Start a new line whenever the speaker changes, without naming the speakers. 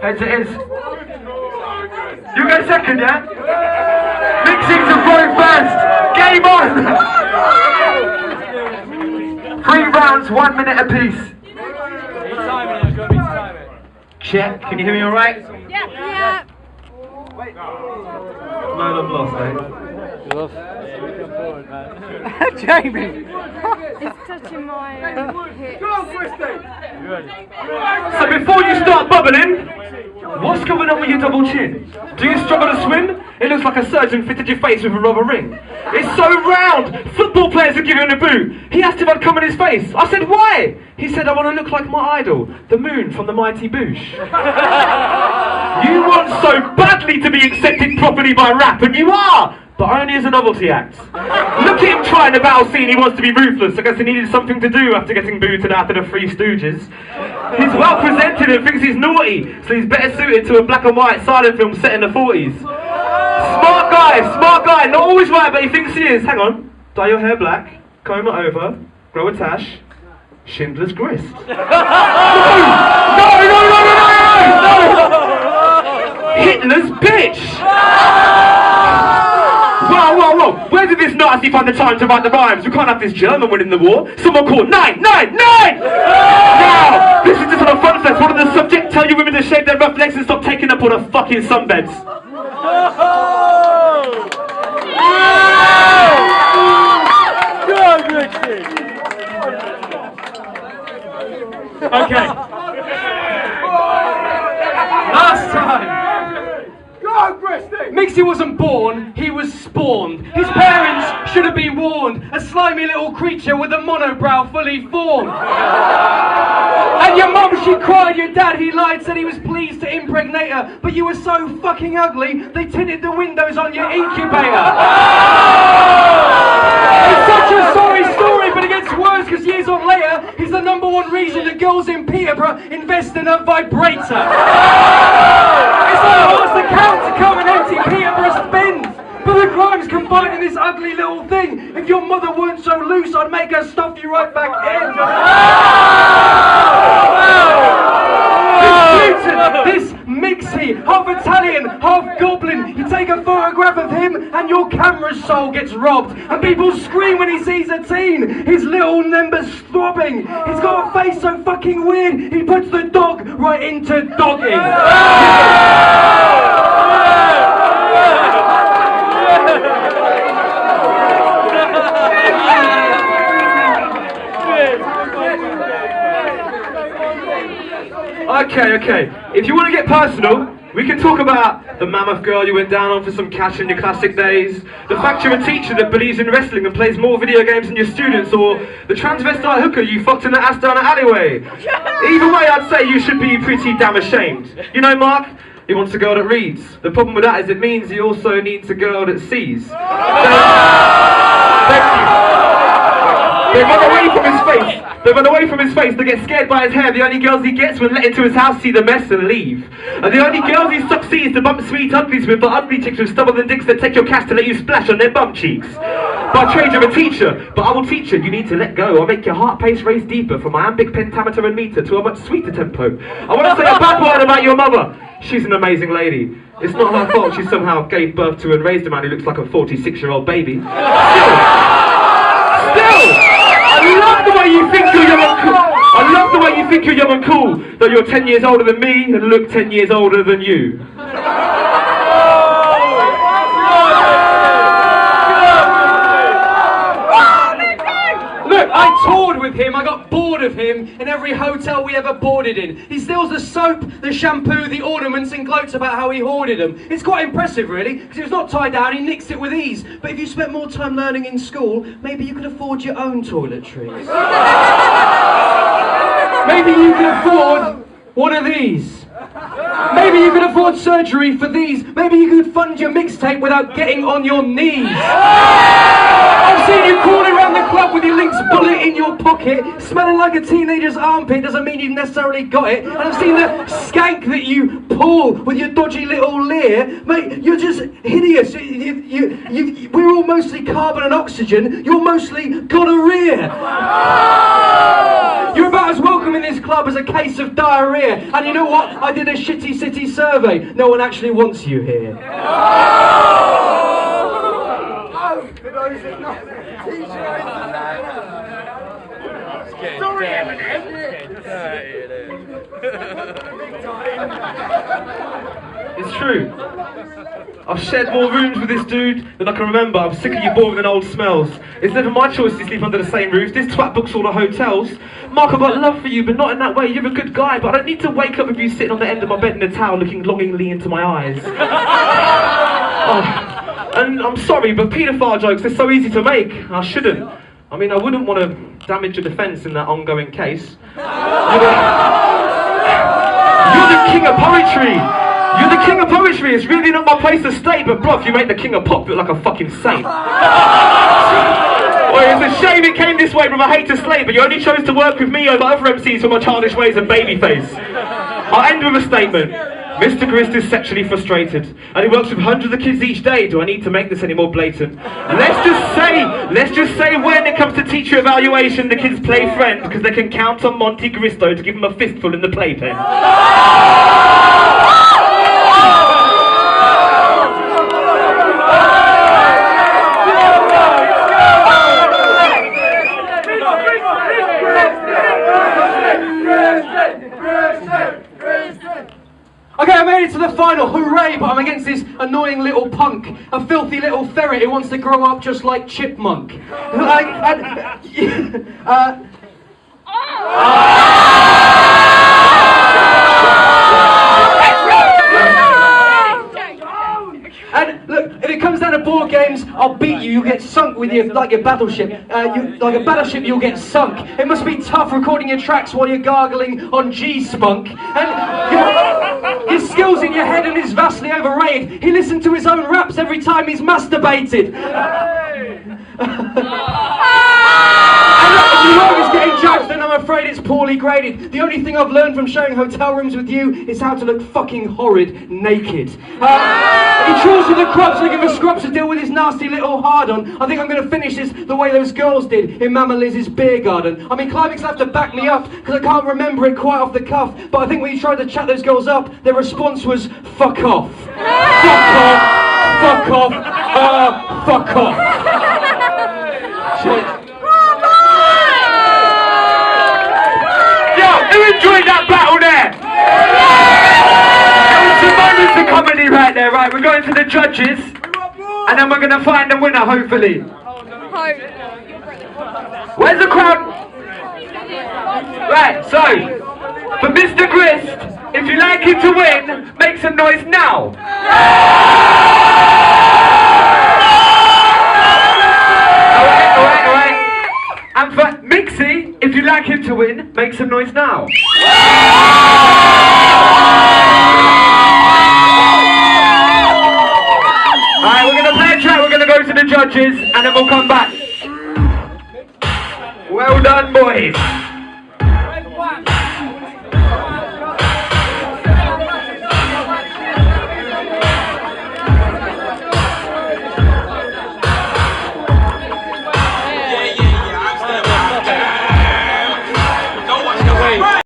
Heads it is. You go second, yeah? Mixy's a throw first. Game on. 3 rounds, 1 minute apiece. Check. Can you hear me all right?
Yeah.
No love lost, eh?
Love. Jamie!
It's touching my hips.
So before you start bubbling, what's going on with your double chin? Do you struggle to swim? It looks like a surgeon fitted your face with a rubber ring. It's so round! Football players are giving him a boot. He asked if I'd come in his face. I said, why? He said, I want to look like my idol, the moon from the mighty Boosh. You want so badly to be accepted properly by rap, and you are! But only as a novelty act. Look at him trying the battle scene, he wants to be ruthless. I guess he needed something to do after getting booted after the Three Stooges. He's well presented and thinks he's naughty, so he's better suited to a black and white silent film set in the 40s. Smart guy, not always right, but he thinks he is. Hang on, dye your hair black, comb it over, grow a tash, Schindler's Grist. No! Hitler's bitch! Whoa, where did this Nazi find the time to write the rhymes? We can't have this German winning the war. Someone call 999! Now, this is just on a fun fest. What did the subject tell you women to shave their rough legs and stop taking up all the fucking sunbeds?
Go, Mixy!
Okay. Last time.
Mixy wasn't born, he was spawned. His parents should have been warned. A slimy little creature with a monobrow fully formed. And your mum, she cried, your dad, he lied, said he was pleased to impregnate her. But you were so fucking ugly, they tinted the windows on your incubator. It's such a sorry story, but it gets worse because years on later, he's the #1 reason the girls in Peterborough invest in a vibrator. It's like what's the count to come and empty Peterborough spins? But the crime's combined in this ugly little thing. If your mother weren't so loose, I'd make her stuff you right back in. This Mixy, half Italian, half goblin. You take a photograph of him and your camera's soul gets robbed. And people scream when he sees a teen. His little members throbbing. He's got a face so fucking weird, he puts the dog right into dogging.
Okay. If you want to get personal, we can talk about the mammoth girl you went down on for some cash in your classic days, the fact you're a teacher that believes in wrestling and plays more video games than your students, or the transvestite hooker you fucked in the ass down an alleyway. Either way, I'd say you should be pretty damn ashamed. You know, Mark, he wants a girl that reads. The problem with that is it means he also needs a girl that sees. They run away from his face. They get scared by his hair. The only girls he gets when let into his house see the mess and leave. And the only girls he succeeds to bump sweet uglies with are ugly chicks with stubborn and dicks that take your cash to let you splash on their bum cheeks. By trade you're a teacher, but I will teach you need to let go. I'll make your heart pace race deeper from iambic pentameter and meter to a much sweeter tempo. I want to say a bad word about your mother. She's an amazing lady. It's not her fault she somehow gave birth to and raised a man who looks like a 46-year-old baby. Still, I love the way you think you're young and cool. I love the way you think you're young and cool, though you're 10 years older than me and look 10 years older than you.
Look, I toured with him, I got bored of him in every hotel we ever boarded in. He steals the soap, the shampoo, the ornaments and gloats about how he hoarded them. It's quite impressive really, because he was not tied down, he nicks it with ease. But if you spent more time learning in school, maybe you could afford your own toiletries. Maybe you could afford one of these. Maybe you could afford surgery for these. Maybe you could fund your mixtape without getting on your knees. I've seen you crawling around the club with your Lynx bullet in your pocket, smelling like a teenager's armpit. Doesn't mean you've necessarily got it. And I've seen the skank that you pull with your dodgy little leer. Mate, you're just hideous. We're all mostly carbon and oxygen. You're mostly gonorrhea. You're about as welcome in this club as a case of diarrhea. And you know what? I did a shitty city survey. No one actually wants you here.
It's true. I've shared more rooms with this dude than I can remember. I'm sick of you boring and old smells. It's never my choice to sleep under the same roof. This twat books all the hotels. Mark, I've got love for you, but not in that way. You're a good guy, but I don't need to wake up with you sitting on the end of my bed in a towel looking longingly into my eyes. Oh, and I'm sorry, but paedophile jokes, they're so easy to make. I shouldn't. I mean, I wouldn't want to damage your defence in that ongoing case. You're the king of poetry. You're the king of poetry. It's really not my place to stay, but bruv, you make the king of pop look like a fucking saint. Well, it's a shame it came this way from a hate to slay, but you only chose to work with me over other MCs for my childish ways and babyface. I'll end with a statement. Mr. Gristo is sexually frustrated, and he works with hundreds of kids each day. Do I need to make this any more blatant? Let's just say when it comes to teacher evaluation, the kids play friend, because they can count on Monte Gristo to give them a fistful in the playpen.
Okay, I made it to the final, hooray, but I'm against this annoying little punk, a filthy little ferret who wants to grow up just like Chipmunk. And look, if it comes down to board games, I'll beat you. You'll get sunk with your battleship. Like a battleship, you'll get sunk. It must be tough recording your tracks while you're gargling on G-Spunk. And his skills in your head and is vastly overrated. He listened to his own raps every time he's masturbated. And look, if you know he's getting judged, then I'm afraid it's poorly graded. The only thing I've learned from sharing hotel rooms with you is how to look fucking horrid naked. He trawls through the crops looking for scrubs to deal with his nasty little hard-on. I think I'm going to finish this the way those girls did in Mama Liz's beer garden. I mean, Climax will have to back me up, because I can't remember it quite off the cuff, but I think when you tried to chat those girls up, their response was, fuck off. Fuck off. Fuck off. Fuck off. Shit.
Who enjoyed that battle there? There was some moments of comedy right there, right? We're going to the judges, and then we're going to find the winner, hopefully. Where's the crowd? Right, so, for Mr. Grist, if you like him to win, make some noise now. Alright. And for Mixy, if you like him to win, make some noise now. Alright, we're going to play a track, we're going to go to the judges, and then we'll come back. Well done, boys.